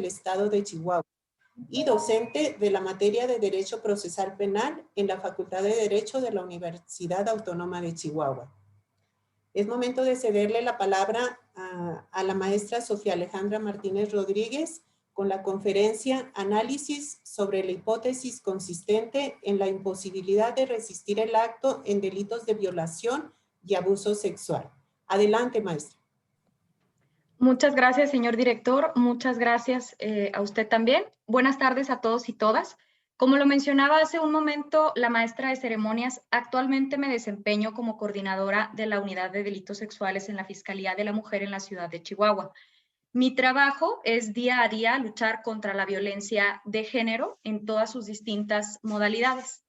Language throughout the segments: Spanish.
del Estado de Chihuahua y docente de la materia de Derecho Procesal Penal en la Facultad de Derecho de la Universidad Autónoma de Chihuahua. Es momento de cederle la palabra a la maestra Sofía Alejandra Martínez Rodríguez con la conferencia Análisis sobre la hipótesis consistente en la imposibilidad de resistir el acto en delitos de violación y abuso sexual. Adelante, maestra. Muchas gracias, señor director. Muchas gracias a usted también. Buenas tardes a todos y todas. Como lo mencionaba hace un momento la maestra de ceremonias, actualmente me desempeño como coordinadora de la Unidad de Delitos Sexuales en la Fiscalía de la Mujer en la ciudad de Chihuahua. Mi trabajo es día a día luchar contra la violencia de género en todas sus distintas modalidades.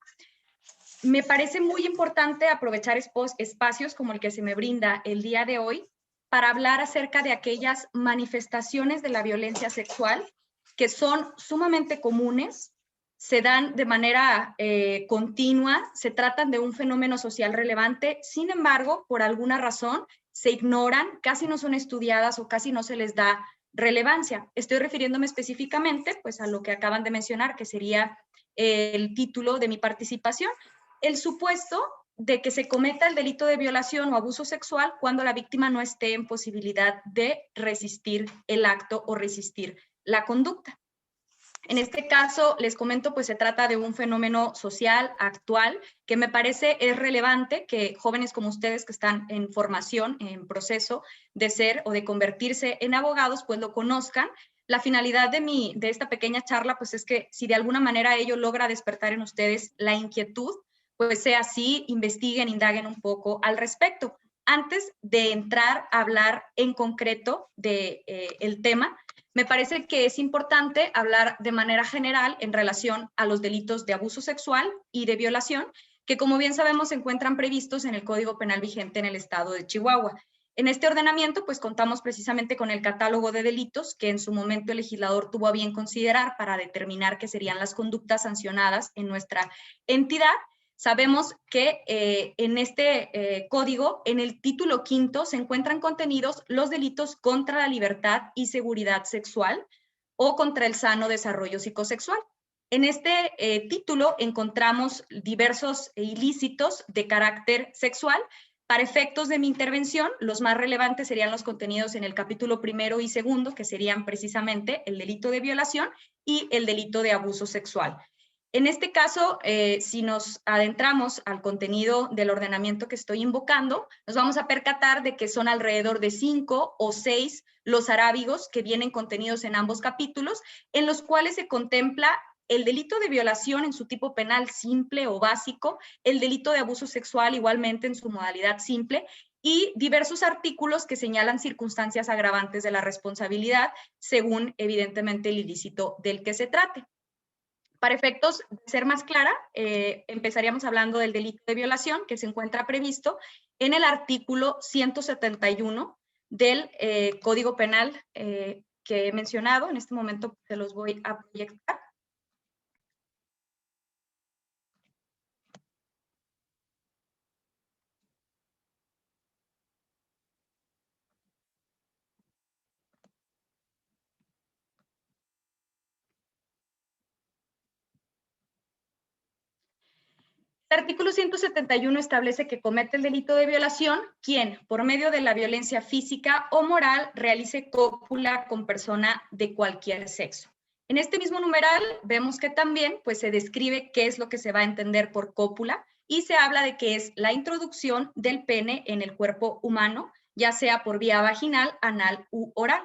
Me parece muy importante aprovechar espacios como el que se me brinda el día de hoy para hablar acerca de aquellas manifestaciones de la violencia sexual que son sumamente comunes, se dan de manera continua, se tratan de un fenómeno social relevante, sin embargo, por alguna razón, se ignoran, casi no son estudiadas o casi no se les da relevancia. Estoy refiriéndome específicamente pues, a lo que acaban de mencionar, que sería el título de mi participación, el supuesto de que se cometa el delito de violación o abuso sexual cuando la víctima no esté en posibilidad de resistir el acto o resistir la conducta. En este caso, les comento, pues se trata de un fenómeno social actual que me parece es relevante que jóvenes como ustedes que están en formación, en proceso de ser o de convertirse en abogados, pues lo conozcan. La finalidad de esta pequeña charla, pues es que si de alguna manera ello logra despertar en ustedes la inquietud, pues sea así, investiguen, indaguen un poco al respecto. Antes de entrar a hablar en concreto de el tema, me parece que es importante hablar de manera general en relación a los delitos de abuso sexual y de violación, que como bien sabemos se encuentran previstos en el Código Penal vigente en el estado de Chihuahua. En este ordenamiento, pues contamos precisamente con el catálogo de delitos que en su momento el legislador tuvo a bien considerar para determinar qué serían las conductas sancionadas en nuestra entidad. Sabemos que en este código, en el título quinto, se encuentran contenidos los delitos contra la libertad y seguridad sexual o contra el sano desarrollo psicosexual. En este título encontramos diversos ilícitos de carácter sexual. Para efectos de mi intervención, los más relevantes serían los contenidos en el capítulo primero y segundo, que serían precisamente el delito de violación y el delito de abuso sexual. En este caso, si nos adentramos al contenido del ordenamiento que estoy invocando, nos vamos a percatar de que son alrededor de 5 o 6 los arábigos que vienen contenidos en ambos capítulos, en los cuales se contempla el delito de violación en su tipo penal simple o básico, el delito de abuso sexual igualmente en su modalidad simple, y diversos artículos que señalan circunstancias agravantes de la responsabilidad, según evidentemente el ilícito del que se trate. Para efectos de ser más clara, empezaríamos hablando del delito de violación que se encuentra previsto en el artículo 171 del Código Penal que he mencionado. En este momento se los voy a proyectar. El artículo 171 establece que comete el delito de violación quien, por medio de la violencia física o moral, realice cópula con persona de cualquier sexo. En este mismo numeral vemos que también pues, se describe qué es lo que se va a entender por cópula y se habla de que es la introducción del pene en el cuerpo humano, ya sea por vía vaginal, anal u oral.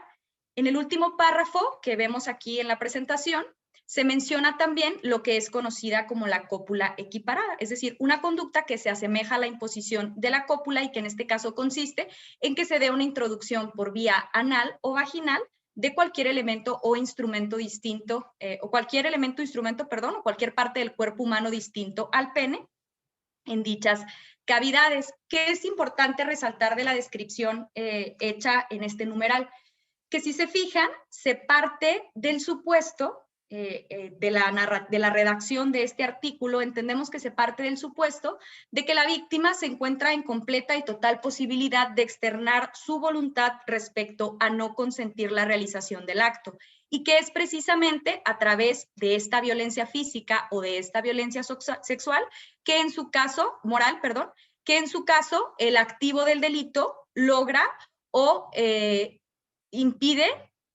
En el último párrafo que vemos aquí en la presentación, se menciona también lo que es conocida como la cópula equiparada, es decir, una conducta que se asemeja a la imposición de la cópula y que en este caso consiste en que se dé una introducción por vía anal o vaginal de cualquier elemento o instrumento distinto, o cualquier elemento o instrumento, perdón, o cualquier parte del cuerpo humano distinto al pene en dichas cavidades. ¿Qué es importante resaltar de la descripción hecha en este numeral? Que si se fijan, se parte del supuesto de la redacción de este artículo, entendemos que se parte del supuesto de que la víctima se encuentra en completa y total posibilidad de externar su voluntad respecto a no consentir la realización del acto, y que es precisamente a través de esta violencia física o de esta violencia sexual que en su caso, moral, perdón, que en su caso el activo del delito logra o impide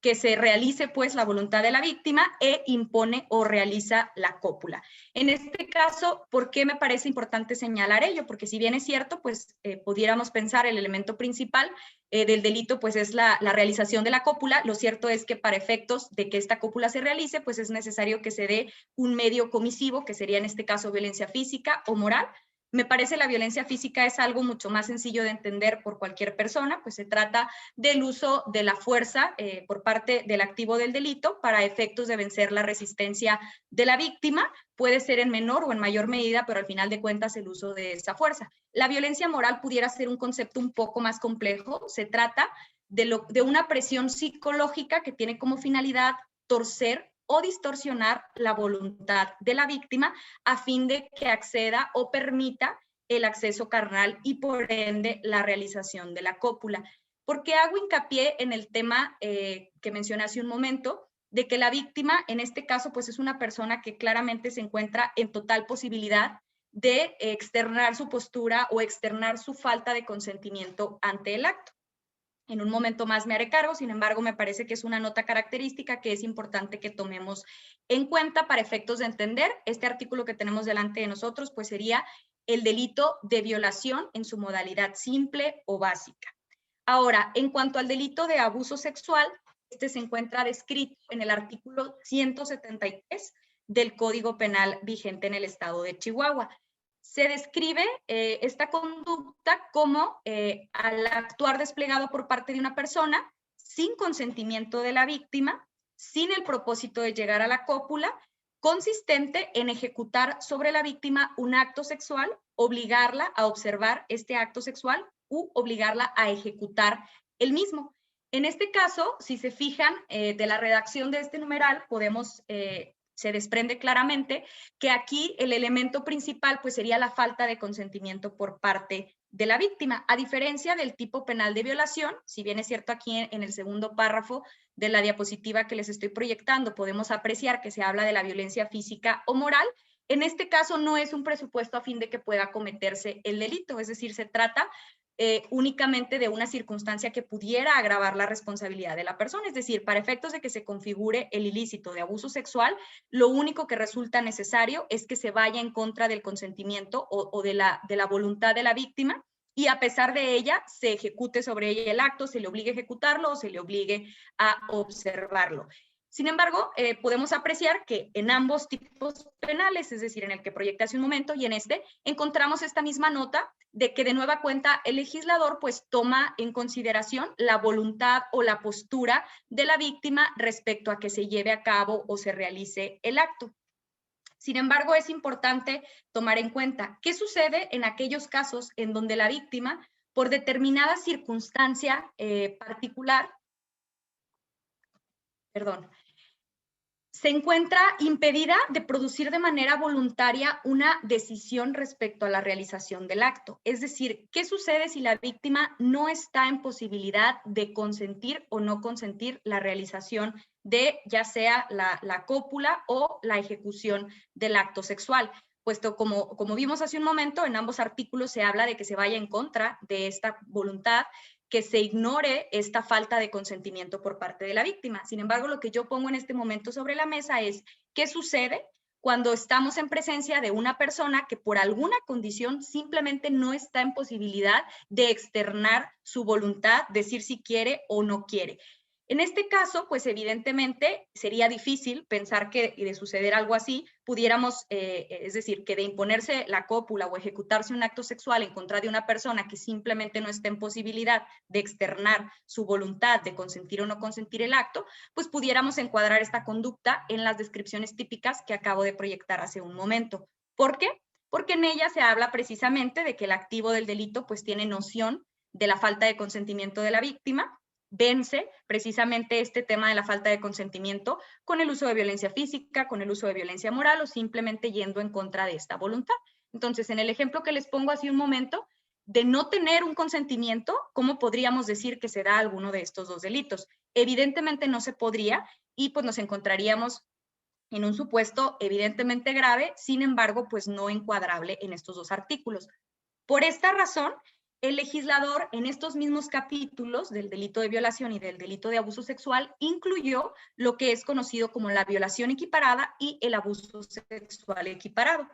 que se realice pues la voluntad de la víctima e impone o realiza la cópula. En este caso, ¿por qué me parece importante señalar ello? Porque si bien es cierto, pues pudiéramos pensar el elemento principal del delito pues es la realización de la cópula. Lo cierto es que para efectos de que esta cópula se realice, pues es necesario que se dé un medio comisivo, que sería en este caso violencia física o moral. Me parece la violencia física es algo mucho más sencillo de entender por cualquier persona, pues se trata del uso de la fuerza por parte del activo del delito para efectos de vencer la resistencia de la víctima. Puede ser en menor o en mayor medida, pero al final de cuentas el uso de esa fuerza. La violencia moral pudiera ser un concepto un poco más complejo. Se trata de una presión psicológica que tiene como finalidad torcer o distorsionar la voluntad de la víctima a fin de que acceda o permita el acceso carnal y por ende la realización de la cópula. ¿Por qué hago hincapié en el tema que mencioné hace un momento? De que la víctima, en este caso, pues es una persona que claramente se encuentra en total posibilidad de externar su postura o externar su falta de consentimiento ante el acto. En un momento más me haré cargo, sin embargo, me parece que es una nota característica que es importante que tomemos en cuenta para efectos de entender. Este artículo que tenemos delante de nosotros, pues sería el delito de violación en su modalidad simple o básica. Ahora, en cuanto al delito de abuso sexual, este se encuentra descrito en el artículo 173 del Código Penal vigente en el estado de Chihuahua. Se describe esta conducta como al actuar desplegado por parte de una persona sin consentimiento de la víctima, sin el propósito de llegar a la cópula, consistente en ejecutar sobre la víctima un acto sexual, obligarla a observar este acto sexual u obligarla a ejecutar el mismo. En este caso, si se fijan de la redacción de este numeral, se desprende claramente que aquí el elemento principal pues sería la falta de consentimiento por parte de la víctima, a diferencia del tipo penal de violación. Si bien es cierto, aquí en el segundo párrafo de la diapositiva que les estoy proyectando podemos apreciar que se habla de la violencia física o moral. En este caso no es un presupuesto a fin de que pueda cometerse el delito, es decir, se trata únicamente de una circunstancia que pudiera agravar la responsabilidad de la persona. Es decir, para efectos de que se configure el ilícito de abuso sexual, lo único que resulta necesario es que se vaya en contra del consentimiento o de la voluntad de la víctima, y a pesar de ella se ejecute sobre ella el acto, se le obligue a ejecutarlo o se le obligue a observarlo. Sin embargo, podemos apreciar que en ambos tipos penales, es decir, en el que proyecté hace un momento y en este, encontramos esta misma nota de que de nueva cuenta el legislador pues toma en consideración la voluntad o la postura de la víctima respecto a que se lleve a cabo o se realice el acto. Sin embargo, es importante tomar en cuenta qué sucede en aquellos casos en donde la víctima, por determinada circunstancia particular, se encuentra impedida de producir de manera voluntaria una decisión respecto a la realización del acto. Es decir, ¿qué sucede si la víctima no está en posibilidad de consentir o no consentir la realización de ya sea la cópula o la ejecución del acto sexual? Puesto como vimos hace un momento, en ambos artículos se habla de que se vaya en contra de esta voluntad, que se ignore esta falta de consentimiento por parte de la víctima. Sin embargo, lo que yo pongo en este momento sobre la mesa es qué sucede cuando estamos en presencia de una persona que por alguna condición simplemente no está en posibilidad de externar su voluntad, decir si quiere o no quiere. En este caso, pues evidentemente sería difícil pensar que de suceder algo así, pudiéramos, es decir, que de imponerse la cópula o ejecutarse un acto sexual en contra de una persona que simplemente no está en posibilidad de externar su voluntad de consentir o no consentir el acto, pues pudiéramos encuadrar esta conducta en las descripciones típicas que acabo de proyectar hace un momento. ¿Por qué? Porque en ella se habla precisamente de que el activo del delito pues tiene noción de la falta de consentimiento de la víctima, vence precisamente este tema de la falta de consentimiento con el uso de violencia física, con el uso de violencia moral o simplemente yendo en contra de esta voluntad. Entonces, en el ejemplo que les pongo hace un momento, de no tener un consentimiento, ¿cómo podríamos decir que se da alguno de estos dos delitos? Evidentemente no se podría y pues nos encontraríamos en un supuesto evidentemente grave, sin embargo, pues no encuadrable en estos dos artículos. Por esta razón, el legislador en estos mismos capítulos del delito de violación y del delito de abuso sexual incluyó lo que es conocido como la violación equiparada y el abuso sexual equiparado.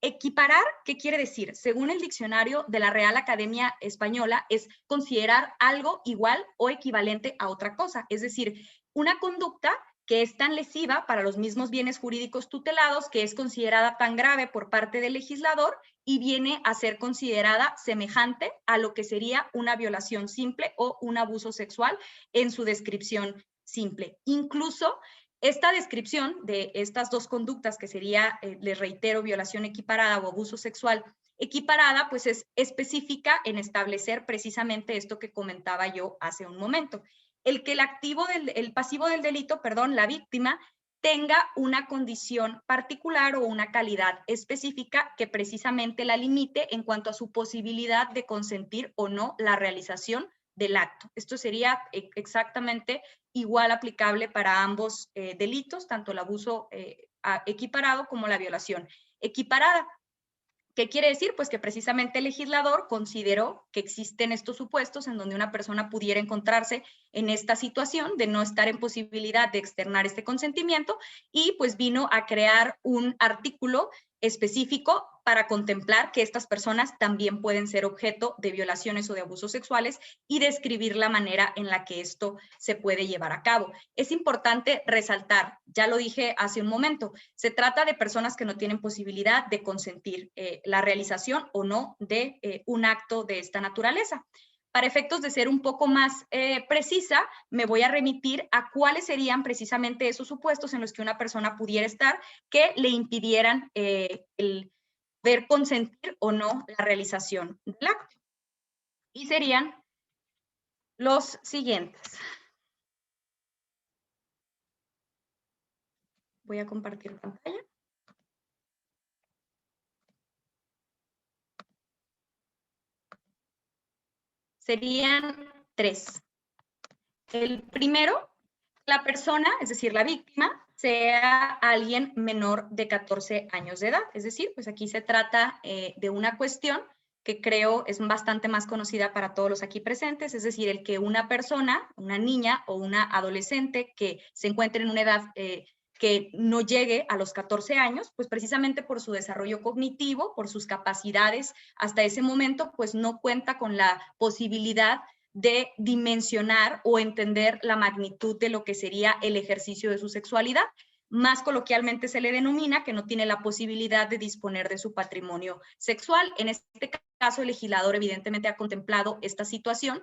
Equiparar, ¿qué quiere decir? Según el diccionario de la Real Academia Española, es considerar algo igual o equivalente a otra cosa, es decir, una conducta que es tan lesiva para los mismos bienes jurídicos tutelados, que es considerada tan grave por parte del legislador y viene a ser considerada semejante a lo que sería una violación simple o un abuso sexual en su descripción simple. Incluso esta descripción de estas dos conductas, que sería, les reitero, violación equiparada o abuso sexual equiparada, pues es específica en establecer precisamente esto que comentaba yo hace un momento. El que el pasivo del delito, perdón, la víctima, tenga una condición particular o una calidad específica que precisamente la limite en cuanto a su posibilidad de consentir o no la realización del acto. Esto sería exactamente igual aplicable para ambos delitos, tanto el abuso equiparado como la violación equiparada. ¿Qué quiere decir? Pues que precisamente el legislador consideró que existen estos supuestos en donde una persona pudiera encontrarse en esta situación de no estar en posibilidad de externar este consentimiento y pues vino a crear un artículo específico para contemplar que estas personas también pueden ser objeto de violaciones o de abusos sexuales y describir la manera en la que esto se puede llevar a cabo. Es importante resaltar, ya lo dije hace un momento, se trata de personas que no tienen posibilidad de consentir la realización o no de un acto de esta naturaleza. Para efectos de ser un poco más precisa, me voy a remitir a cuáles serían precisamente esos supuestos en los que una persona pudiera estar que le impidieran el poder consentir o no la realización del acto. Y serían los siguientes. Voy a compartir pantalla. Serían tres. El primero, la persona, es decir, la víctima, sea alguien menor de 14 años de edad. Es decir, pues aquí se trata de una cuestión que creo es bastante más conocida para todos los aquí presentes, es decir, el que una persona, una niña o una adolescente que se encuentre en una edad que no llegue a los 14 años, pues precisamente por su desarrollo cognitivo, por sus capacidades, hasta ese momento, pues no cuenta con la posibilidad de dimensionar o entender la magnitud de lo que sería el ejercicio de su sexualidad. Más coloquialmente se le denomina que no tiene la posibilidad de disponer de su patrimonio sexual. En este caso, el legislador evidentemente ha contemplado esta situación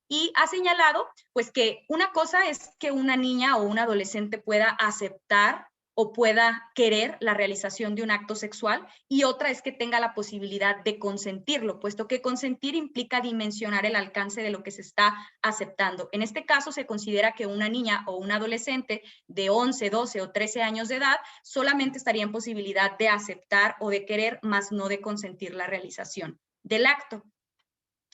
y ha señalado pues que una cosa es que una niña o un adolescente pueda aceptar o pueda querer la realización de un acto sexual y otra es que tenga la posibilidad de consentirlo, puesto que consentir implica dimensionar el alcance de lo que se está aceptando. En este caso se considera que una niña o un adolescente de 11, 12 o 13 años de edad solamente estaría en posibilidad de aceptar o de querer, más no de consentir la realización del acto.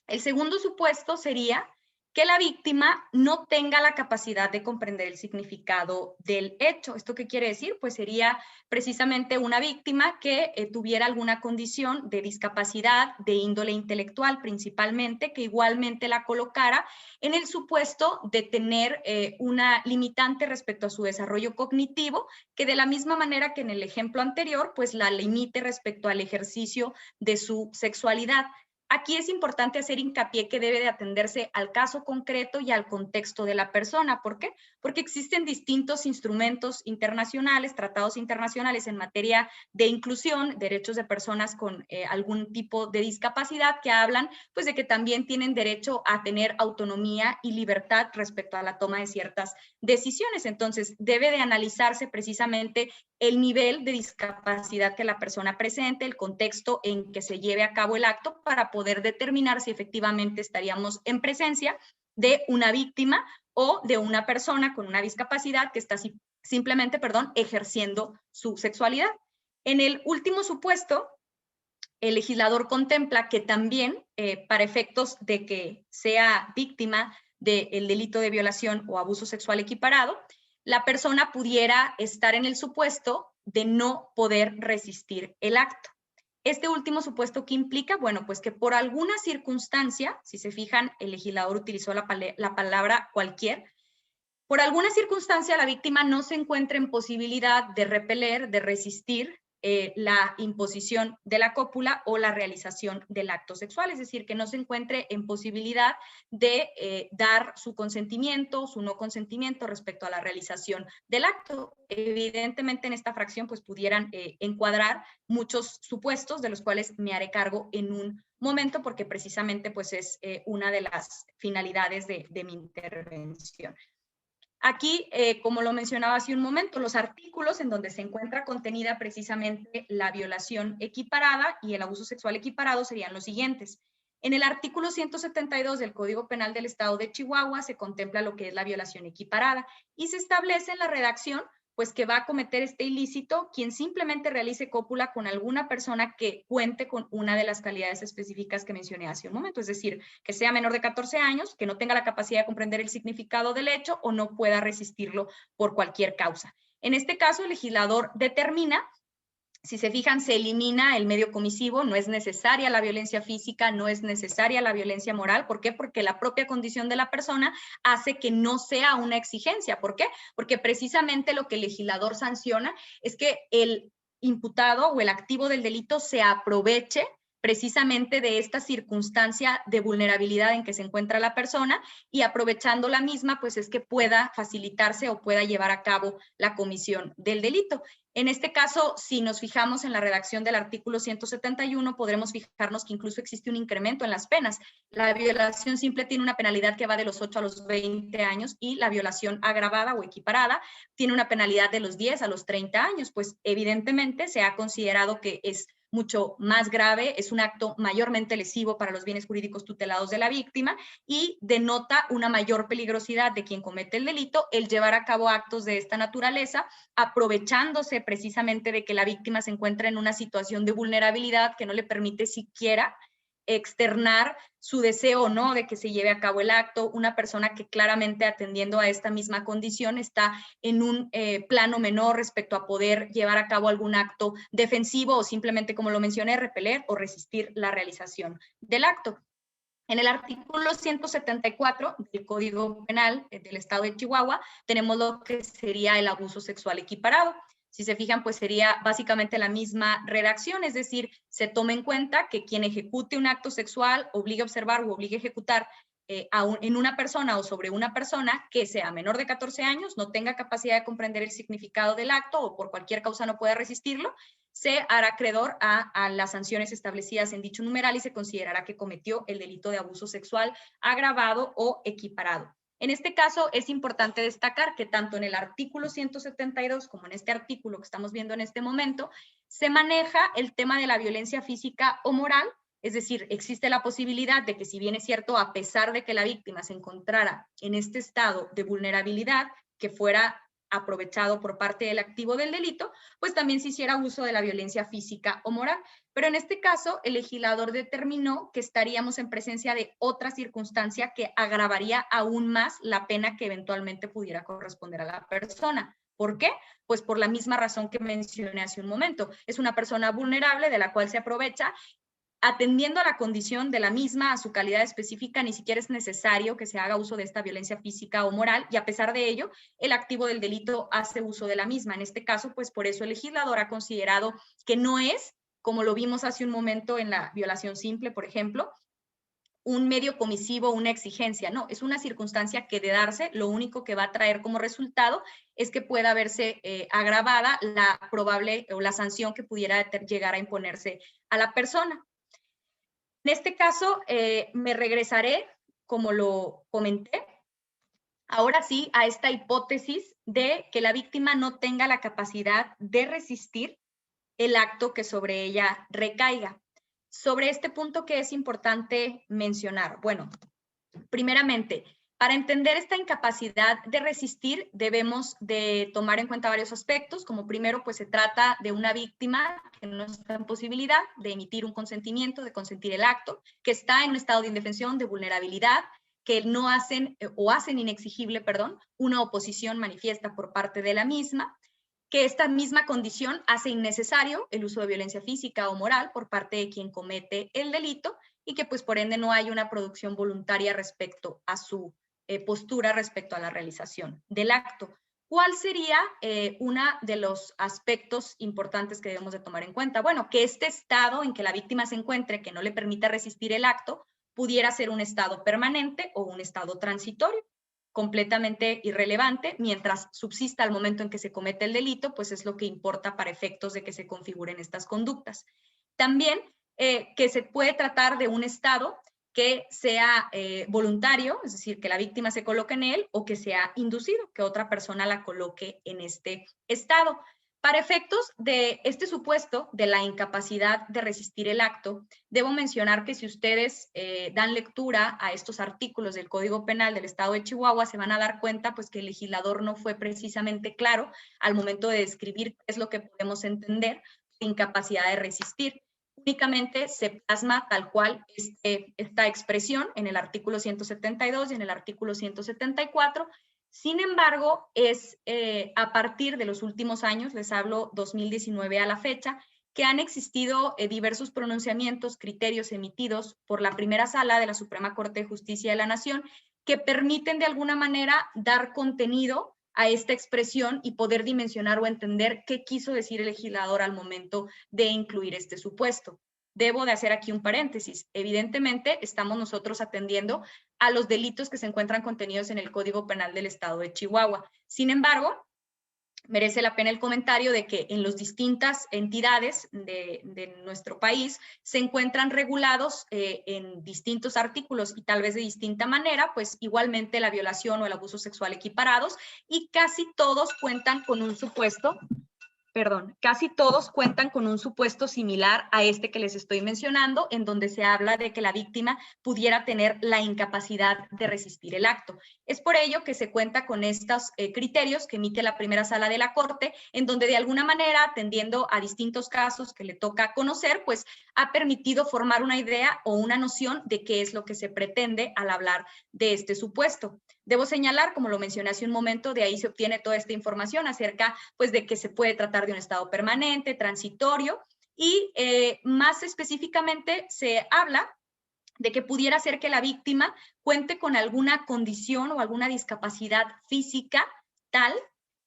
El segundo supuesto sería que la víctima no tenga la capacidad de comprender el significado del hecho. ¿Esto qué quiere decir? Pues sería precisamente una víctima que tuviera alguna condición de discapacidad de índole intelectual principalmente, que igualmente la colocara en el supuesto de tener una limitante respecto a su desarrollo cognitivo, que de la misma manera que en el ejemplo anterior, pues la limite respecto al ejercicio de su sexualidad. Aquí es importante hacer hincapié que debe de atenderse al caso concreto y al contexto de la persona. ¿Por qué? Porque existen distintos instrumentos internacionales, tratados internacionales en materia de inclusión, derechos de personas con algún tipo de discapacidad que hablan pues de que también tienen derecho a tener autonomía y libertad respecto a la toma de ciertas decisiones. Entonces, debe de analizarse precisamente el nivel de discapacidad que la persona presente, el contexto en que se lleve a cabo el acto para poder determinar si efectivamente estaríamos en presencia de una víctima o de una persona con una discapacidad que está simplemente, ejerciendo su sexualidad. En el último supuesto, el legislador contempla que también, para efectos de que sea víctima del delito de violación o abuso sexual equiparado, la persona pudiera estar en el supuesto de no poder resistir el acto. Este último supuesto, ¿qué implica? Bueno, pues que por alguna circunstancia, si se fijan, el legislador utilizó la palabra cualquier, por alguna circunstancia la víctima no se encuentra en posibilidad de repeler, de resistir la imposición de la cópula o la realización del acto sexual, es decir, que no se encuentre en posibilidad de dar su consentimiento, su no consentimiento respecto a la realización del acto. Evidentemente en esta fracción pues pudieran encuadrar muchos supuestos de los cuales me haré cargo en un momento porque precisamente pues es una de las finalidades de mi intervención. Aquí, como lo mencionaba hace un momento, los artículos en donde se encuentra contenida precisamente la violación equiparada y el abuso sexual equiparado serían los siguientes. En el artículo 172 del Código Penal del Estado de Chihuahua se contempla lo que es la violación equiparada y se establece en la redacción pues que va a cometer este ilícito quien simplemente realice cópula con alguna persona que cuente con una de las calidades específicas que mencioné hace un momento, es decir, que sea menor de 14 años, que no tenga la capacidad de comprender el significado del hecho o no pueda resistirlo por cualquier causa. En este caso, el legislador determina, si se fijan, se elimina el medio comisivo, no es necesaria la violencia física, no es necesaria la violencia moral. ¿Por qué? Porque la propia condición de la persona hace que no sea una exigencia. ¿Por qué? Porque precisamente lo que el legislador sanciona es que el imputado o el activo del delito se aproveche precisamente de esta circunstancia de vulnerabilidad en que se encuentra la persona y aprovechando la misma, pues es que pueda facilitarse o pueda llevar a cabo la comisión del delito. En este caso, si nos fijamos en la redacción del artículo 171, podremos fijarnos que incluso existe un incremento en las penas. La violación simple tiene una penalidad que va de los 8 a los 20 años y la violación agravada o equiparada tiene una penalidad de los 10 a los 30 años, pues evidentemente se ha considerado que es mucho más grave, es un acto mayormente lesivo para los bienes jurídicos tutelados de la víctima y denota una mayor peligrosidad de quien comete el delito el llevar a cabo actos de esta naturaleza, aprovechándose precisamente de que la víctima se encuentra en una situación de vulnerabilidad que no le permite siquiera externar su deseo o no de que se lleve a cabo el acto, una persona que claramente atendiendo a esta misma condición está en un plano menor respecto a poder llevar a cabo algún acto defensivo o simplemente, como lo mencioné, repeler o resistir la realización del acto. En el artículo 174 del Código Penal del Estado de Chihuahua tenemos lo que sería el abuso sexual equiparado. Si se fijan, pues sería básicamente la misma redacción, es decir, se toma en cuenta que quien ejecute un acto sexual obligue a observar o obligue a ejecutar en una persona o sobre una persona que sea menor de 14 años, no tenga capacidad de comprender el significado del acto o por cualquier causa no pueda resistirlo, se hará acreedor a las sanciones establecidas en dicho numeral y se considerará que cometió el delito de abuso sexual agravado o equiparado. En este caso, es importante destacar que tanto en el artículo 172 como en este artículo que estamos viendo en este momento, se maneja el tema de la violencia física o moral, es decir, existe la posibilidad de que, si bien es cierto, a pesar de que la víctima se encontrara en este estado de vulnerabilidad, que fuera aprovechado por parte del activo del delito, pues también se hiciera uso de la violencia física o moral. Pero en este caso, el legislador determinó que estaríamos en presencia de otra circunstancia que agravaría aún más la pena que eventualmente pudiera corresponder a la persona. ¿Por qué? Pues por la misma razón que mencioné hace un momento. Es una persona vulnerable de la cual se aprovecha. Atendiendo a la condición de la misma, a su calidad específica, ni siquiera es necesario que se haga uso de esta violencia física o moral, y a pesar de ello, el activo del delito hace uso de la misma. En este caso, pues por eso el legislador ha considerado que no es, como lo vimos hace un momento en la violación simple, por ejemplo, un medio comisivo, una exigencia, no, es una circunstancia que de darse, lo único que va a traer como resultado es que pueda verse agravada la probable o la sanción que pudiera llegar a imponerse a la persona. En este caso, me regresaré, como lo comenté, ahora sí a esta hipótesis de que la víctima no tenga la capacidad de resistir el acto que sobre ella recaiga. Sobre este punto, ¿qué es importante mencionar? Bueno, primeramente, Para entender esta incapacidad de resistir, debemos de tomar en cuenta varios aspectos, como primero, pues se trata de una víctima que no está en posibilidad de emitir un consentimiento, de consentir el acto, que está en un estado de indefensión, de vulnerabilidad, que no hacen o hacen inexigible, perdón, una oposición manifiesta por parte de la misma, que esta misma condición hace innecesario el uso de violencia física o moral por parte de quien comete el delito y que pues por ende no hay una producción voluntaria respecto a su postura respecto a la realización del acto. ¿Cuál sería uno de los aspectos importantes que debemos de tomar en cuenta? Bueno, que este estado en que la víctima se encuentre, que no le permita resistir el acto, pudiera ser un estado permanente o un estado transitorio, completamente irrelevante, mientras subsista al momento en que se comete el delito, pues es lo que importa para efectos de que se configuren estas conductas. También que se puede tratar de un estado que sea voluntario, es decir, que la víctima se coloque en él, o que sea inducido, que otra persona la coloque en este estado. Para efectos de este supuesto de la incapacidad de resistir el acto, debo mencionar que si ustedes dan lectura a estos artículos del Código Penal del Estado de Chihuahua, se van a dar cuenta pues, que el legislador no fue precisamente claro al momento de describir qué es lo que podemos entender por incapacidad de resistir. Únicamente se plasma tal cual esta expresión en el artículo 172 y en el artículo 174. Sin embargo, es a partir de los últimos años, les hablo 2019 a la fecha, que han existido diversos pronunciamientos, criterios emitidos por la primera sala de la Suprema Corte de Justicia de la Nación que permiten de alguna manera dar contenido a esta expresión y poder dimensionar o entender qué quiso decir el legislador al momento de incluir este supuesto. Debo de hacer aquí un paréntesis. Evidentemente, estamos nosotros atendiendo a los delitos que se encuentran contenidos en el Código Penal del Estado de Chihuahua. Sin embargo, merece la pena el comentario de que en las distintas entidades de nuestro país se encuentran regulados en distintos artículos y tal vez de distinta manera, pues igualmente la violación o el abuso sexual equiparados, y casi todos cuentan con un supuesto similar a este que les estoy mencionando, en donde se habla de que la víctima pudiera tener la incapacidad de resistir el acto. Es por ello que se cuenta con estos criterios que emite la primera sala de la Corte, en donde de alguna manera, atendiendo a distintos casos que le toca conocer, pues ha permitido formar una idea o una noción de qué es lo que se pretende al hablar de este supuesto. Debo señalar, como lo mencioné hace un momento, de ahí se obtiene toda esta información acerca pues, de que se puede tratar de un estado permanente, transitorio, y más específicamente se habla de que pudiera ser que la víctima cuente con alguna condición o alguna discapacidad física tal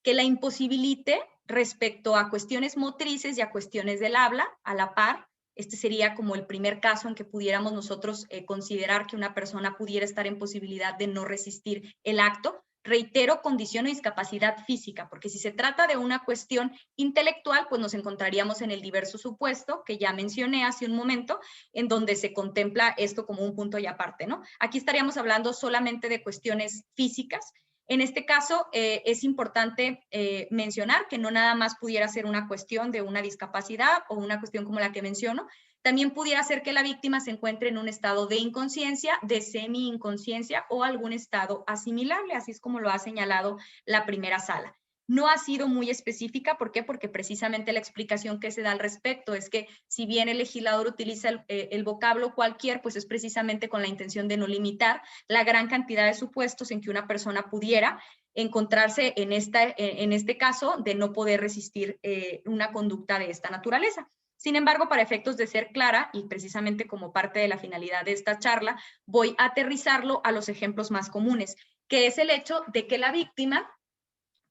que la imposibilite respecto a cuestiones motrices y a cuestiones del habla a la par. Este sería como el primer caso en que pudiéramos nosotros considerar que una persona pudiera estar en posibilidad de no resistir el acto. Reitero, condición o discapacidad física, porque si se trata de una cuestión intelectual, pues nos encontraríamos en el diverso supuesto que ya mencioné hace un momento, en donde se contempla esto como un punto y aparte, ¿no? Aquí estaríamos hablando solamente de cuestiones físicas. En este caso, es importante mencionar que no nada más pudiera ser una cuestión de una discapacidad o una cuestión como la que menciono, también pudiera ser que la víctima se encuentre en un estado de inconsciencia, de semi-inconsciencia o algún estado asimilable, así es como lo ha señalado la primera sala. No ha sido muy específica, ¿por qué? Porque precisamente la explicación que se da al respecto es que si bien el legislador utiliza el vocablo cualquier, pues es precisamente con la intención de no limitar la gran cantidad de supuestos en que una persona pudiera encontrarse en este caso de no poder resistir una conducta de esta naturaleza. Sin embargo, para efectos de ser clara y precisamente como parte de la finalidad de esta charla, voy a aterrizarlo a los ejemplos más comunes, que es el hecho de que la víctima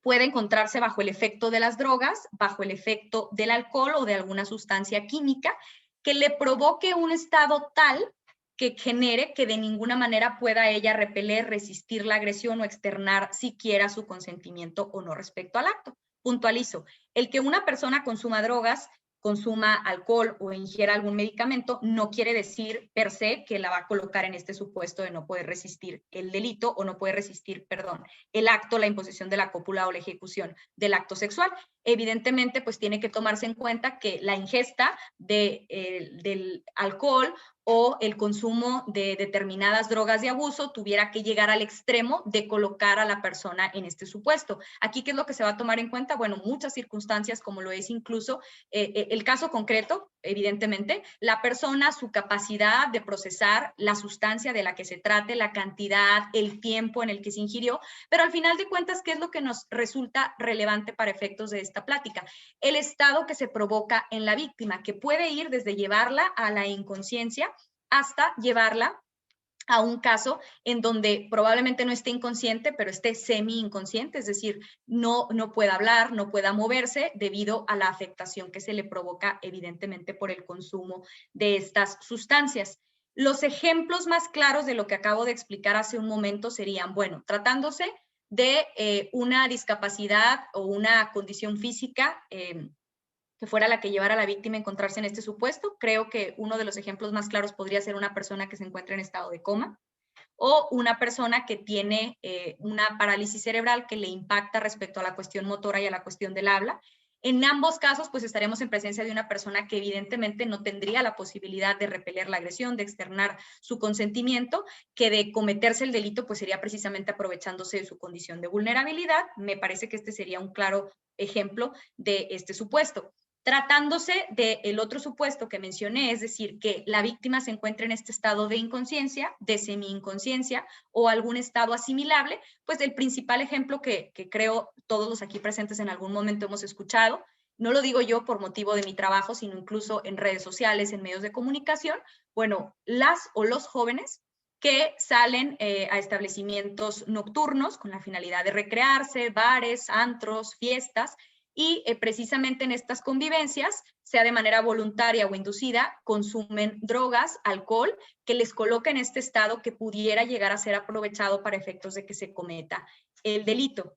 puede encontrarse bajo el efecto de las drogas, bajo el efecto del alcohol o de alguna sustancia química que le provoque un estado tal que genere que de ninguna manera pueda ella repeler, resistir la agresión o externar siquiera su consentimiento o no respecto al acto. Puntualizo, el que una persona consuma drogas, consuma alcohol o ingiera algún medicamento, no quiere decir per se que la va a colocar en este supuesto de no poder resistir el delito o no poder resistir, perdón, el acto, la imposición de la cópula o la ejecución del acto sexual. evidentemente pues tiene que tomarse en cuenta que la ingesta del alcohol o el consumo de determinadas drogas de abuso tuviera que llegar al extremo de colocar a la persona en este supuesto. Aquí, ¿qué es lo que se va a tomar en cuenta? Bueno, muchas circunstancias, como lo es incluso el caso concreto, evidentemente, la persona, su capacidad de procesar la sustancia de la que se trate, la cantidad, el tiempo en el que se ingirió, pero al final de cuentas, ¿qué es lo que nos resulta relevante para efectos de esta plática? El estado que se provoca en la víctima, que puede ir desde llevarla a la inconsciencia hasta llevarla a un caso en donde probablemente no esté inconsciente, pero esté semi-inconsciente, es decir, no pueda hablar, no pueda moverse debido a la afectación que se le provoca evidentemente por el consumo de estas sustancias. Los ejemplos más claros de lo que acabo de explicar hace un momento serían, bueno, tratándose de una discapacidad o una condición física que fuera la que llevara a la víctima a encontrarse en este supuesto. Creo que uno de los ejemplos más claros podría ser una persona que se encuentra en estado de coma o una persona que tiene una parálisis cerebral que le impacta respecto a la cuestión motora y a la cuestión del habla. En ambos casos, pues estaremos en presencia de una persona que evidentemente no tendría la posibilidad de repeler la agresión, de externar su consentimiento, que de cometerse el delito, pues sería precisamente aprovechándose de su condición de vulnerabilidad. Me parece que este sería un claro ejemplo de este supuesto. Tratándose del otro supuesto que mencioné, es decir, que la víctima se encuentra en este estado de inconsciencia, de semi-inconsciencia o algún estado asimilable, pues el principal ejemplo que creo todos los aquí presentes en algún momento hemos escuchado, no lo digo yo por motivo de mi trabajo, sino incluso en redes sociales, en medios de comunicación, bueno, las o los jóvenes que salen a establecimientos nocturnos con la finalidad de recrearse, bares, antros, fiestas, y precisamente en estas convivencias, sea de manera voluntaria o inducida, consumen drogas, alcohol, que les coloca en este estado que pudiera llegar a ser aprovechado para efectos de que se cometa el delito.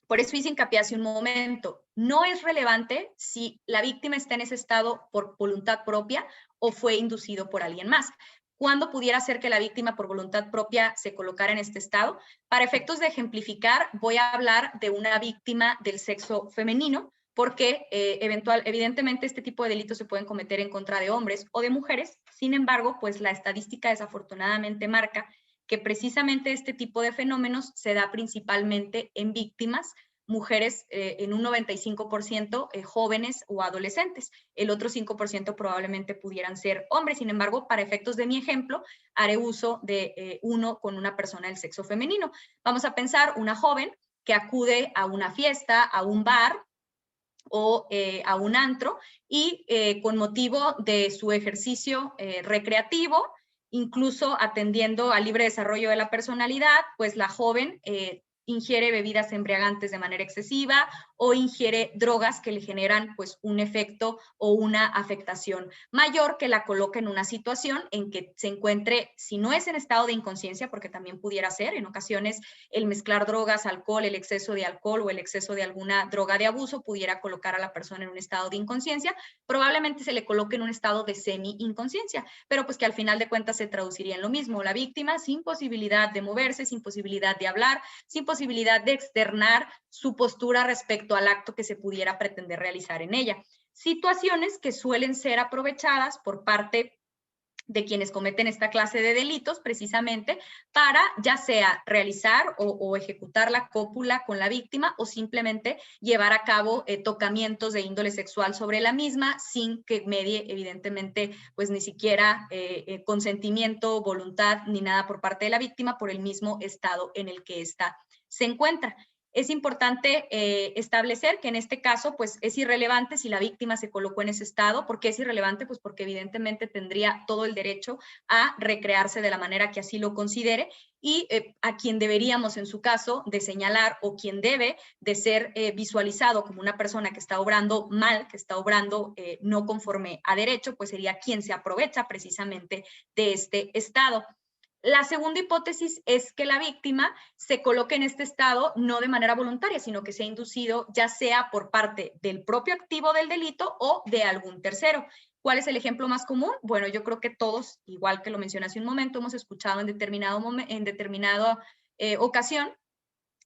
Por eso hice hincapié hace un momento, no es relevante si la víctima está en ese estado por voluntad propia o fue inducido por alguien más. ¿Cuándo pudiera ser que la víctima por voluntad propia se colocara en este estado? Para efectos de ejemplificar, voy a hablar de una víctima del sexo femenino, porque evidentemente este tipo de delitos se pueden cometer en contra de hombres o de mujeres. Sin embargo, pues la estadística desafortunadamente marca que precisamente este tipo de fenómenos se da principalmente en víctimas, mujeres en un 95% jóvenes o adolescentes. El otro 5% probablemente pudieran ser hombres. Sin embargo, para efectos de mi ejemplo, haré uso de uno con una persona del sexo femenino. Vamos a pensar una joven que acude a una fiesta, a un bar o a un antro y con motivo de su ejercicio recreativo, incluso atendiendo al libre desarrollo de la personalidad, pues la joven ingiere bebidas embriagantes de manera excesiva o ingiere drogas que le generan pues un efecto o una afectación mayor que la coloca en una situación en que se encuentre, si no es en estado de inconsciencia, porque también pudiera ser, en ocasiones el mezclar drogas, alcohol, el exceso de alcohol o el exceso de alguna droga de abuso pudiera colocar a la persona en un estado de inconsciencia, probablemente se le coloque en un estado de semi-inconsciencia, pero pues que al final de cuentas se traduciría en lo mismo, la víctima sin posibilidad de moverse, sin posibilidad de hablar, sin posibilidad de externar su postura respecto al acto que se pudiera pretender realizar en ella. Situaciones que suelen ser aprovechadas por parte de quienes cometen esta clase de delitos precisamente para ya sea realizar o ejecutar la cópula con la víctima o simplemente llevar a cabo tocamientos de índole sexual sobre la misma sin que medie evidentemente pues ni siquiera consentimiento, voluntad ni nada por parte de la víctima por el mismo estado en el que ésta se encuentra. Es importante establecer que en este caso pues es irrelevante si la víctima se colocó en ese estado. ¿Por qué es irrelevante? Pues porque evidentemente tendría todo el derecho a recrearse de la manera que así lo considere y a quien deberíamos en su caso de señalar o quien debe de ser visualizado como una persona que está obrando mal, que está obrando no conforme a derecho, pues sería quien se aprovecha precisamente de este estado. La segunda hipótesis es que la víctima se coloque en este estado no de manera voluntaria, sino que sea inducido ya sea por parte del propio activo del delito o de algún tercero. ¿Cuál es el ejemplo más común? Bueno, yo creo que todos, igual que lo mencioné hace un momento, hemos escuchado en determinada ocasión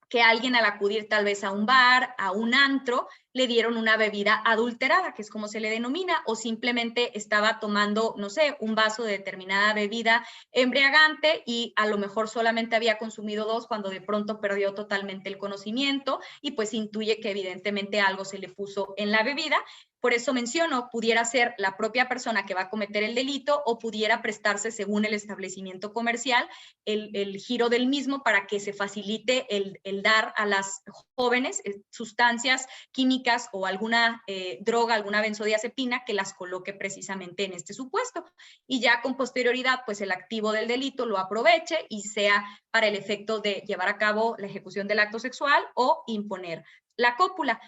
que alguien al acudir tal vez a un bar, a un antro, le dieron una bebida adulterada, que es como se le denomina, o simplemente estaba tomando, no sé, un vaso de determinada bebida embriagante y a lo mejor solamente había consumido 2 cuando de pronto perdió totalmente el conocimiento y pues intuye que evidentemente algo se le puso en la bebida. Por eso menciono, pudiera ser la propia persona que va a cometer el delito o pudiera prestarse, según el establecimiento comercial, el giro del mismo para que se facilite el dar a las jóvenes sustancias químicas o alguna droga, alguna benzodiazepina que las coloque precisamente en este supuesto. Y ya con posterioridad, pues el activo del delito lo aproveche y sea para el efecto de llevar a cabo la ejecución del acto sexual o imponer la cópula.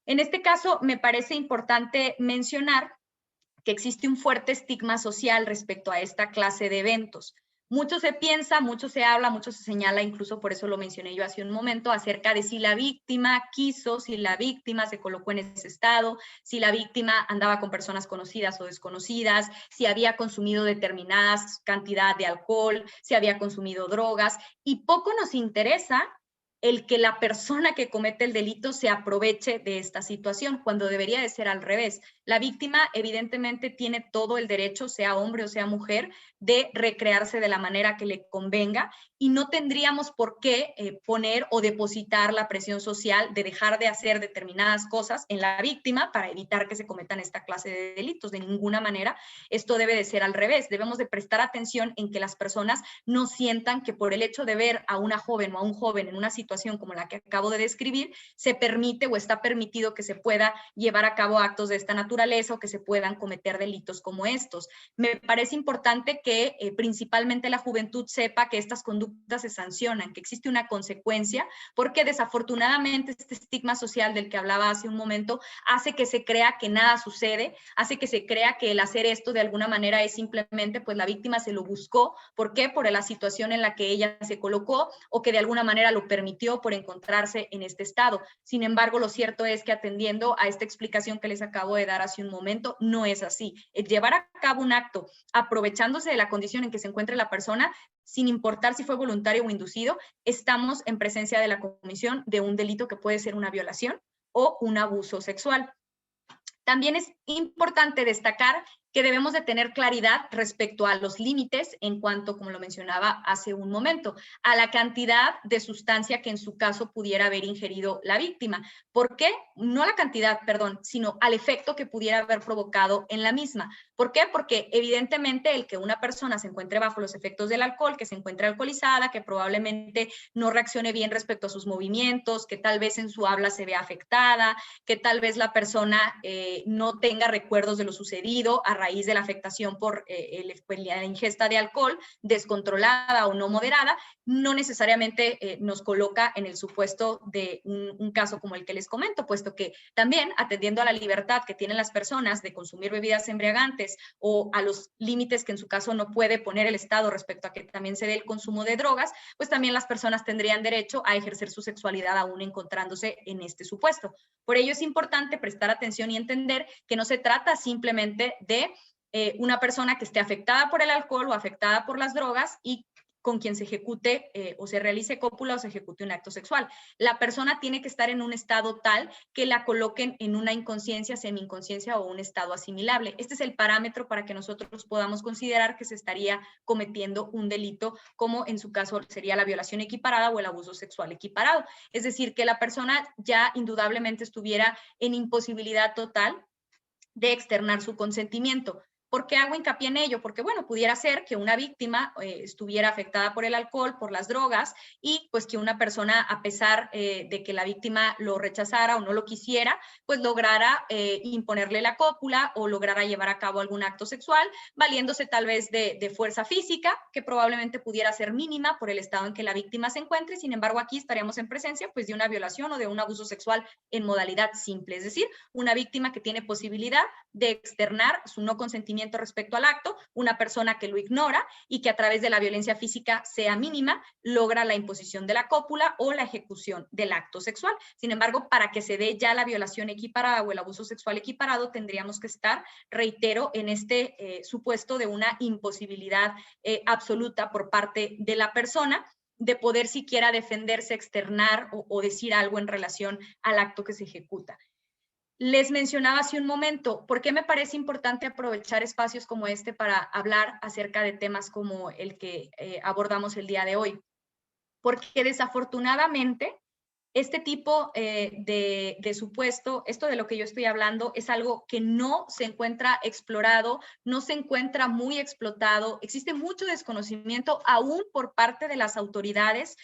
En este caso, me parece importante mencionar que existe un fuerte estigma social respecto a esta clase de eventos. Mucho se piensa, mucho se habla, mucho se señala, incluso por eso lo mencioné yo hace un momento, acerca de si la víctima quiso, si la víctima se colocó en ese estado, si la víctima andaba con personas conocidas o desconocidas, si había consumido determinadas cantidad de alcohol, si había consumido drogas, y poco nos interesa el que la persona que comete el delito se aproveche de esta situación, cuando debería de ser al revés. La víctima evidentemente tiene todo el derecho, sea hombre o sea mujer, de recrearse de la manera que le convenga y no tendríamos por qué poner o depositar la presión social de dejar de hacer determinadas cosas en la víctima para evitar que se cometan esta clase de delitos. De ninguna manera esto debe de ser al revés. Debemos de prestar atención en que las personas no sientan que por el hecho de ver a una joven o a un joven en una situación como la que acabo de describir, se permite o está permitido que se pueda llevar a cabo actos de esta naturaleza o que se puedan cometer delitos como estos. Me parece importante que principalmente la juventud sepa que estas conductas se sancionan, que existe una consecuencia, porque desafortunadamente este estigma social del que hablaba hace un momento hace que se crea que nada sucede, hace que se crea que el hacer esto de alguna manera es simplemente pues la víctima se lo buscó. ¿Por qué? Por la situación en la que ella se colocó o que de alguna manera lo permitió por encontrarse en este estado. Sin embargo, lo cierto es que atendiendo a esta explicación que les acabo de dar hace un momento, no es así. El llevar a cabo un acto aprovechándose de la condición en que se encuentre la persona, sin importar si fue voluntario o inducido, estamos en presencia de la comisión de un delito que puede ser una violación o un abuso sexual. También es importante destacar que debemos de tener claridad respecto a los límites en cuanto, como lo mencionaba hace un momento, a la cantidad de sustancia que en su caso pudiera haber ingerido la víctima. ¿Por qué? No a la cantidad, perdón, sino al efecto que pudiera haber provocado en la misma. ¿Por qué? Porque evidentemente el que una persona se encuentre bajo los efectos del alcohol, que se encuentre alcoholizada, que probablemente no reaccione bien respecto a sus movimientos, que tal vez en su habla se vea afectada, que tal vez la persona no tenga recuerdos de lo sucedido a raíz de la afectación por la ingesta de alcohol descontrolada o no moderada, no necesariamente nos coloca en el supuesto de un caso como el que les comento, puesto que también atendiendo a la libertad que tienen las personas de consumir bebidas embriagantes o a los límites que en su caso no puede poner el Estado respecto a que también se dé el consumo de drogas, pues también las personas tendrían derecho a ejercer su sexualidad aún encontrándose en este supuesto. Por ello es importante prestar atención y entender que no se trata simplemente de una persona que esté afectada por el alcohol o afectada por las drogas y con quien se ejecute o se realice cópula o se ejecute un acto sexual. La persona tiene que estar en un estado tal que la coloquen en una inconsciencia, semi-inconsciencia o un estado asimilable. Este es el parámetro para que nosotros podamos considerar que se estaría cometiendo un delito, como en su caso sería la violación equiparada o el abuso sexual equiparado. Es decir, que la persona ya indudablemente estuviera en imposibilidad total de externar su consentimiento. ¿Por qué hago hincapié en ello? Porque, bueno, pudiera ser que una víctima estuviera afectada por el alcohol, por las drogas, y pues que una persona, a pesar de que la víctima lo rechazara o no lo quisiera, pues lograra imponerle la cópula o lograra llevar a cabo algún acto sexual, valiéndose tal vez de fuerza física, que probablemente pudiera ser mínima por el estado en que la víctima se encuentre. Sin embargo, aquí estaríamos en presencia pues de una violación o de un abuso sexual en modalidad simple, es decir, una víctima que tiene posibilidad de externar su no consentimiento respecto al acto, una persona que lo ignora y que a través de la violencia física sea mínima, logra la imposición de la cópula o la ejecución del acto sexual. Sin embargo, para que se dé ya la violación equiparada o el abuso sexual equiparado, tendríamos que estar, reitero, en este supuesto de una imposibilidad absoluta por parte de la persona de poder siquiera defenderse, externar o decir algo en relación al acto que se ejecuta. Les mencionaba hace un momento, ¿por qué me parece importante aprovechar espacios como este para hablar acerca de temas como el que abordamos el día de hoy? Porque desafortunadamente este tipo de supuesto, esto de lo que yo estoy hablando, es algo que no se encuentra explorado, no se encuentra muy explotado, existe mucho desconocimiento aún por parte de las autoridades,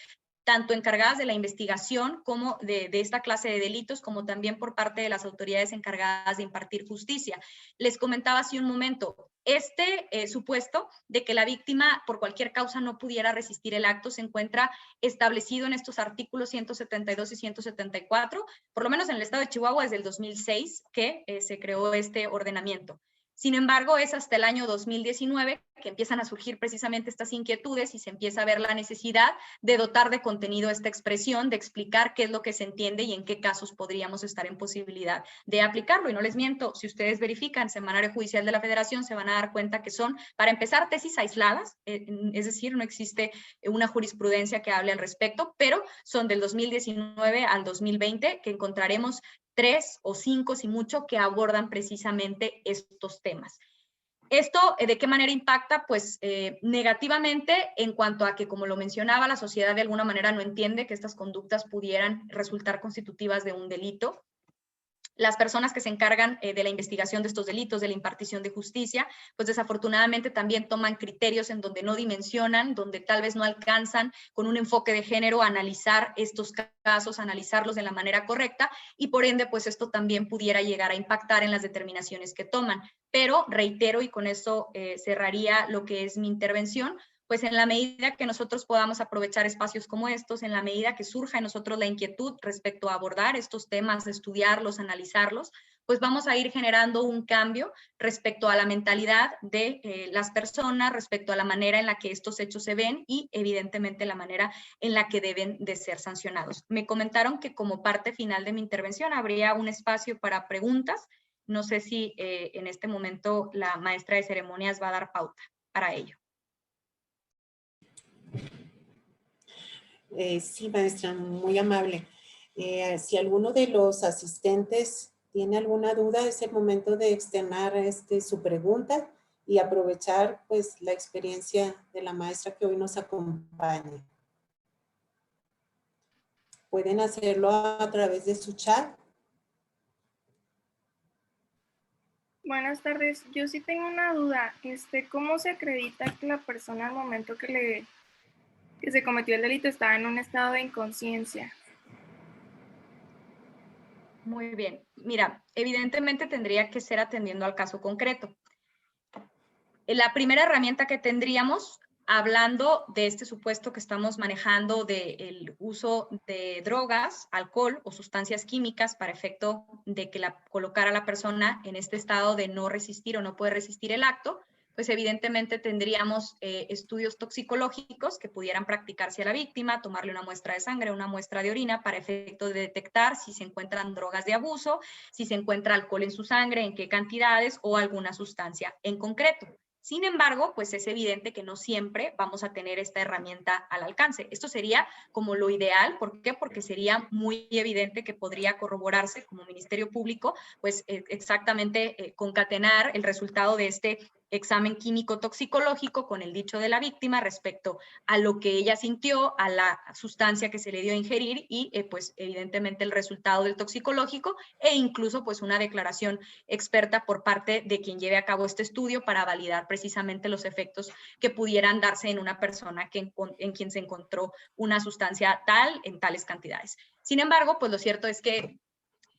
tanto encargadas de la investigación como de esta clase de delitos, como también por parte de las autoridades encargadas de impartir justicia. Les comentaba hace un momento, este supuesto de que la víctima por cualquier causa no pudiera resistir el acto se encuentra establecido en estos artículos 172 y 174, por lo menos en el estado de Chihuahua desde el 2006 que se creó este ordenamiento. Sin embargo, es hasta el año 2019 que empiezan a surgir precisamente estas inquietudes y se empieza a ver la necesidad de dotar de contenido esta expresión, de explicar qué es lo que se entiende y en qué casos podríamos estar en posibilidad de aplicarlo. Y no les miento, si ustedes verifican Semanario Judicial de la Federación, se van a dar cuenta que son, para empezar, tesis aisladas, es decir, no existe una jurisprudencia que hable al respecto, pero son del 2019 al 2020 que encontraremos 3 o 5, si mucho, que abordan precisamente estos temas. ¿Esto de qué manera impacta? Pues negativamente en cuanto a que, como lo mencionaba, la sociedad de alguna manera no entiende que estas conductas pudieran resultar constitutivas de un delito. Las personas que se encargan de la investigación de estos delitos, de la impartición de justicia, pues desafortunadamente también toman criterios en donde no dimensionan, donde tal vez no alcanzan con un enfoque de género a analizar estos casos, analizarlos de la manera correcta y por ende pues esto también pudiera llegar a impactar en las determinaciones que toman. Pero reitero y con eso cerraría lo que es mi intervención, pues en la medida que nosotros podamos aprovechar espacios como estos, en la medida que surja en nosotros la inquietud respecto a abordar estos temas, estudiarlos, analizarlos, pues vamos a ir generando un cambio respecto a la mentalidad de las personas, respecto a la manera en la que estos hechos se ven y evidentemente la manera en la que deben de ser sancionados. Me comentaron que como parte final de mi intervención habría un espacio para preguntas. No sé si en este momento la maestra de ceremonias va a dar pauta para ello. Sí, maestra, muy amable. Si alguno de los asistentes tiene alguna duda, es el momento de externar su pregunta y aprovechar pues la experiencia de la maestra que hoy nos acompaña. Pueden hacerlo a través de su chat. Buenas tardes, yo sí tengo una duda. ¿Cómo se acredita que la persona al momento que se cometió el delito estaba en un estado de inconsciencia? Muy bien. Mira, evidentemente tendría que ser atendiendo al caso concreto. La primera herramienta que tendríamos, hablando de este supuesto que estamos manejando del uso de drogas, alcohol o sustancias químicas para efecto de que colocar a la persona en este estado de no resistir o no poder resistir el acto, pues evidentemente tendríamos estudios toxicológicos que pudieran practicarse a la víctima, tomarle una muestra de sangre, una muestra de orina para efecto de detectar si se encuentran drogas de abuso, si se encuentra alcohol en su sangre, en qué cantidades o alguna sustancia en concreto. Sin embargo, pues es evidente que no siempre vamos a tener esta herramienta al alcance. Esto sería como lo ideal. ¿Por qué? Porque sería muy evidente que podría corroborarse como Ministerio Público, pues exactamente concatenar el resultado de este examen químico toxicológico con el dicho de la víctima respecto a lo que ella sintió, a la sustancia que se le dio a ingerir y pues evidentemente el resultado del toxicológico e incluso pues una declaración experta por parte de quien lleve a cabo este estudio para validar precisamente los efectos que pudieran darse en una persona en quien se encontró una sustancia tal en tales cantidades. Sin embargo, pues lo cierto es que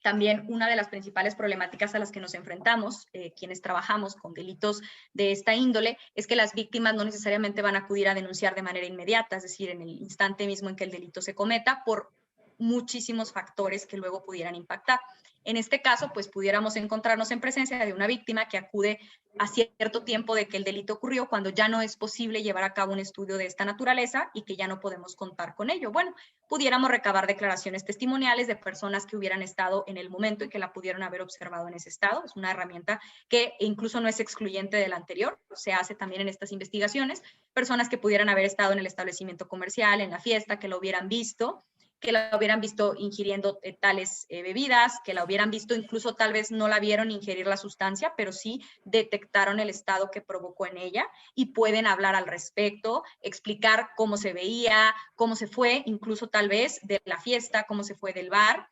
también una de las principales problemáticas a las que nos enfrentamos, quienes trabajamos con delitos de esta índole, es que las víctimas no necesariamente van a acudir a denunciar de manera inmediata, es decir, en el instante mismo en que el delito se cometa, por muchísimos factores que luego pudieran impactar. En este caso, pues pudiéramos encontrarnos en presencia de una víctima que acude a cierto tiempo de que el delito ocurrió, cuando ya no es posible llevar a cabo un estudio de esta naturaleza y que ya no podemos contar con ello. Bueno, pudiéramos recabar declaraciones testimoniales de personas que hubieran estado en el momento y que la pudieron haber observado en ese estado. Es una herramienta que incluso no es excluyente de la anterior, se hace también en estas investigaciones. Personas que pudieran haber estado en el establecimiento comercial, en la fiesta, que lo hubieran visto, que la hubieran visto ingiriendo tales bebidas, que la hubieran visto, incluso tal vez no la vieron ingerir la sustancia, pero sí detectaron el estado que provocó en ella y pueden hablar al respecto, explicar cómo se veía, cómo se fue, incluso tal vez de la fiesta, cómo se fue del bar.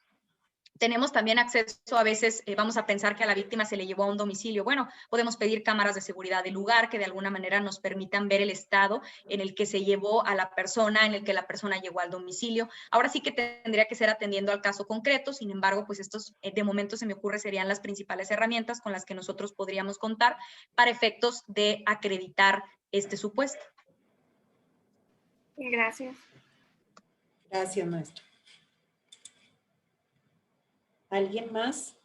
Tenemos también acceso, a veces vamos a pensar que a la víctima se le llevó a un domicilio. Bueno, podemos pedir cámaras de seguridad del lugar que de alguna manera nos permitan ver el estado en el que se llevó a la persona, en el que la persona llegó al domicilio. Ahora sí que tendría que ser atendiendo al caso concreto, sin embargo, pues estos de momento se me ocurre serían las principales herramientas con las que nosotros podríamos contar para efectos de acreditar este supuesto. Gracias. Gracias, maestra. ¿Alguien más?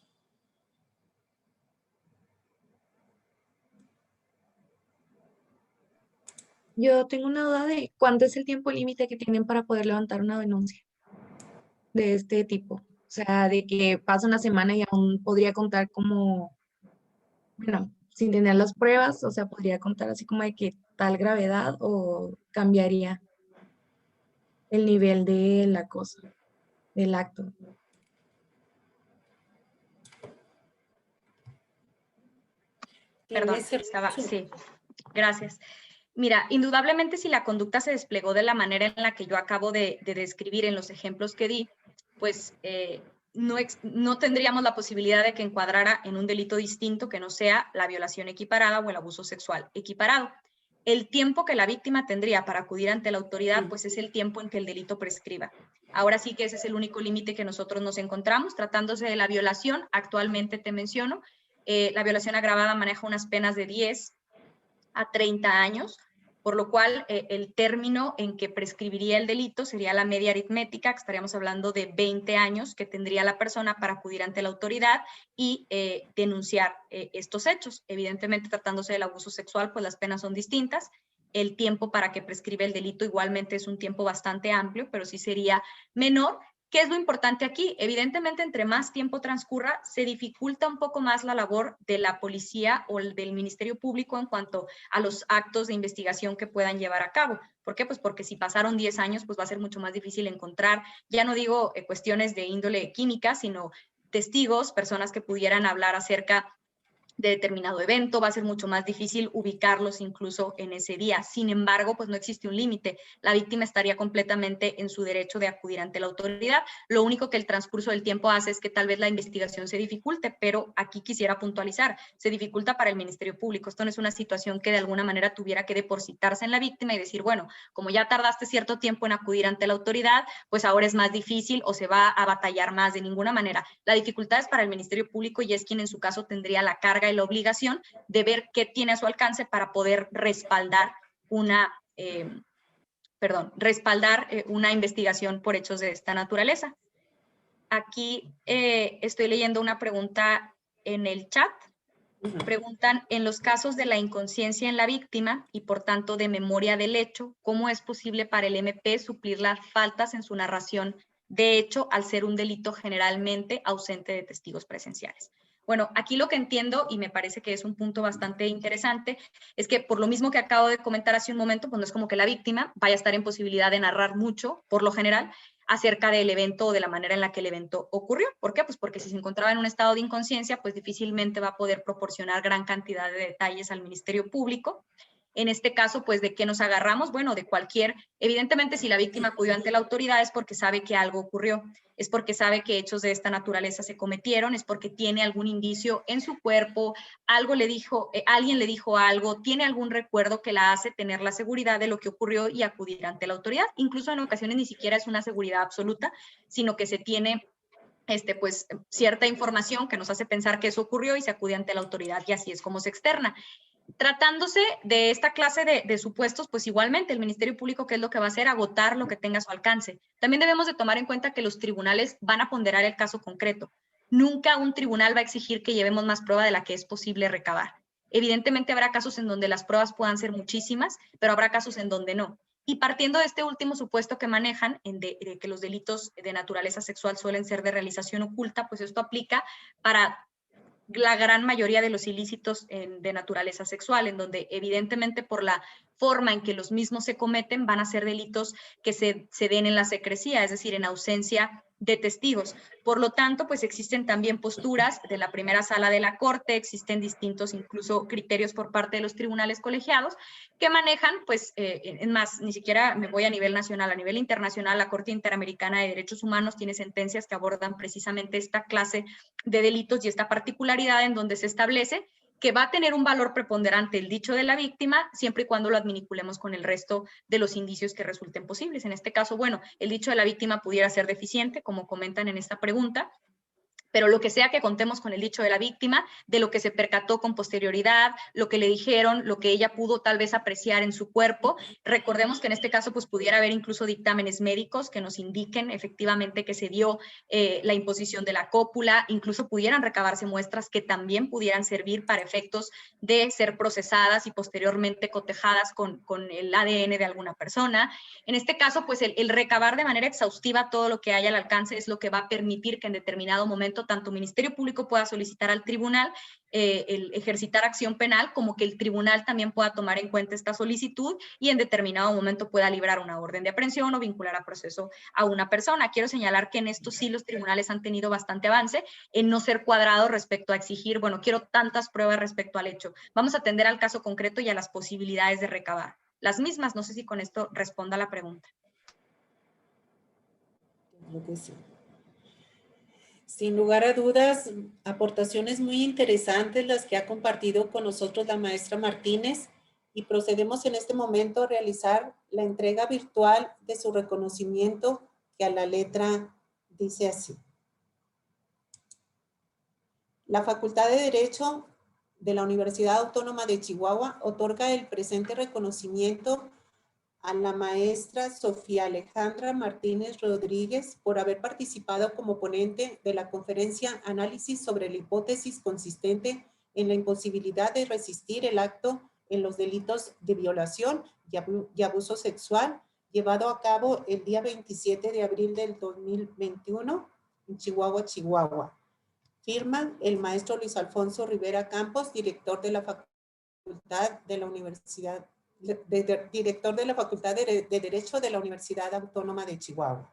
Yo tengo una duda de cuánto es el tiempo límite que tienen para poder levantar una denuncia de este tipo. O sea, de que pasa una semana y aún podría contar como, bueno, sin tener las pruebas, o sea, podría contar así como de que tal gravedad o cambiaría el nivel de la cosa, del acto. Perdón, sí, gracias. Mira, indudablemente si la conducta se desplegó de la manera en la que yo acabo de describir en los ejemplos que di, pues no tendríamos la posibilidad de que encuadrara en un delito distinto que no sea la violación equiparada o el abuso sexual equiparado. El tiempo que la víctima tendría para acudir ante la autoridad, pues es el tiempo en que el delito prescriba. Ahora sí que ese es el único límite que nosotros nos encontramos. Tratándose de la violación, actualmente te menciono, la violación agravada maneja unas penas de 10 a 30 años, por lo cual el término en que prescribiría el delito sería la media aritmética, que estaríamos hablando de 20 años que tendría la persona para acudir ante la autoridad y denunciar estos hechos. Evidentemente, tratándose del abuso sexual, pues las penas son distintas. El tiempo para que prescribe el delito igualmente es un tiempo bastante amplio, pero sí sería menor. ¿Qué es lo importante aquí? Evidentemente, entre más tiempo transcurra, se dificulta un poco más la labor de la policía o del Ministerio Público en cuanto a los actos de investigación que puedan llevar a cabo. ¿Por qué? Pues porque si pasaron 10 años, pues va a ser mucho más difícil encontrar, ya no digo cuestiones de índole química, sino testigos, personas que pudieran hablar acerca de determinado evento, va a ser mucho más difícil ubicarlos incluso en ese día. Sin embargo, pues no existe un límite. La víctima estaría completamente en su derecho de acudir ante la autoridad. Lo único que el transcurso del tiempo hace es que tal vez la investigación se dificulte, pero aquí quisiera puntualizar, se dificulta para el Ministerio Público. Esto no es una situación que de alguna manera tuviera que depositarse en la víctima y decir, bueno, como ya tardaste cierto tiempo en acudir ante la autoridad, pues ahora es más difícil o se va a batallar más. De ninguna manera. La dificultad es para el Ministerio Público y es quien en su caso tendría la carga y la obligación de ver qué tiene a su alcance para poder respaldar una investigación por hechos de esta naturaleza. Aquí estoy leyendo una pregunta en el chat. Preguntan, en los casos de la inconsciencia en la víctima y por tanto de memoria del hecho, ¿cómo es posible para el MP suplir las faltas en su narración de hecho al ser un delito generalmente ausente de testigos presenciales? Bueno, aquí lo que entiendo, y me parece que es un punto bastante interesante, es que por lo mismo que acabo de comentar hace un momento, pues no es como que la víctima vaya a estar en posibilidad de narrar mucho, por lo general, acerca del evento o de la manera en la que el evento ocurrió. ¿Por qué? Pues porque si se encontraba en un estado de inconsciencia, pues difícilmente va a poder proporcionar gran cantidad de detalles al Ministerio Público. En este caso, pues, ¿de qué nos agarramos? Bueno, de cualquier, evidentemente si la víctima acudió ante la autoridad es porque sabe que algo ocurrió, es porque sabe que hechos de esta naturaleza se cometieron, es porque tiene algún indicio en su cuerpo, algo le dijo, alguien le dijo algo, tiene algún recuerdo que la hace tener la seguridad de lo que ocurrió y acudir ante la autoridad. Incluso en ocasiones ni siquiera es una seguridad absoluta, sino que se tiene pues cierta información que nos hace pensar que eso ocurrió y se acude ante la autoridad y así es como se externa. Tratándose de esta clase de supuestos, pues igualmente el Ministerio Público, ¿qué es lo que va a hacer? Agotar lo que tenga a su alcance. También debemos de tomar en cuenta que los tribunales van a ponderar el caso concreto. Nunca un tribunal va a exigir que llevemos más prueba de la que es posible recabar. Evidentemente habrá casos en donde las pruebas puedan ser muchísimas, pero habrá casos en donde no. Y partiendo de este último supuesto que manejan, de que los delitos de naturaleza sexual suelen ser de realización oculta, pues esto aplica para la gran mayoría de los ilícitos de naturaleza sexual, en donde evidentemente por la forma en que los mismos se cometen van a ser delitos que se den en la secrecía, es decir, en ausencia de testigos. Por lo tanto, pues existen también posturas de la primera sala de la Corte, existen distintos incluso criterios por parte de los tribunales colegiados que manejan, pues, es más, ni siquiera me voy a nivel nacional, a nivel internacional, la Corte Interamericana de Derechos Humanos tiene sentencias que abordan precisamente esta clase de delitos y esta particularidad en donde se establece que va a tener un valor preponderante el dicho de la víctima siempre y cuando lo adminiculemos con el resto de los indicios que resulten posibles. En este caso, bueno, el dicho de la víctima pudiera ser deficiente, como comentan en esta pregunta, pero lo que sea que contemos con el dicho de la víctima, de lo que se percató con posterioridad, lo que le dijeron, lo que ella pudo tal vez apreciar en su cuerpo. Recordemos que en este caso pues pudiera haber incluso dictámenes médicos que nos indiquen efectivamente que se dio la imposición de la cópula, incluso pudieran recabarse muestras que también pudieran servir para efectos de ser procesadas y posteriormente cotejadas con el ADN de alguna persona. En este caso pues el recabar de manera exhaustiva todo lo que haya al alcance es lo que va a permitir que en determinado momento tanto Ministerio Público pueda solicitar al tribunal el ejercitar acción penal, como que el tribunal también pueda tomar en cuenta esta solicitud y en determinado momento pueda librar una orden de aprehensión o vincular a proceso a una persona. Quiero señalar que en esto sí los tribunales han tenido bastante avance en no ser cuadrados respecto a exigir, bueno, quiero tantas pruebas respecto al hecho. Vamos a atender al caso concreto y a las posibilidades de recabar. Las mismas, no sé si con esto responda la pregunta. Creo que sí. Sin lugar a dudas, aportaciones muy interesantes las que ha compartido con nosotros la maestra Martínez, y procedemos en este momento a realizar la entrega virtual de su reconocimiento, que a la letra dice así. La Facultad de Derecho de la Universidad Autónoma de Chihuahua otorga el presente reconocimiento a la maestra Sofía Alejandra Martínez Rodríguez por haber participado como ponente de la conferencia Análisis sobre la hipótesis consistente en la imposibilidad de resistir el acto en los delitos de violación y abuso sexual, llevado a cabo el día 27 de abril del 2021 en Chihuahua, Chihuahua. Firma el maestro Luis Alfonso Rivera Campos, director de la Facultad de la Universidad director de la Facultad de Derecho de la Universidad Autónoma de Chihuahua.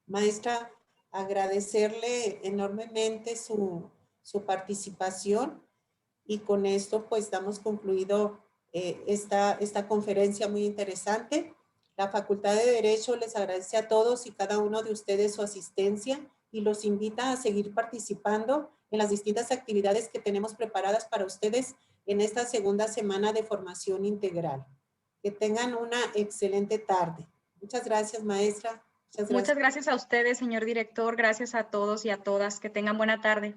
Maestra, agradecerle enormemente su participación, y con esto pues damos concluido esta conferencia muy interesante. La Facultad de Derecho les agradece a todos y cada uno de ustedes su asistencia y los invita a seguir participando en las distintas actividades que tenemos preparadas para ustedes en esta segunda semana de formación integral. Que tengan una excelente tarde. Muchas gracias, maestra. Muchas gracias a ustedes, señor director. Gracias a todos y a todas. Que tengan buena tarde.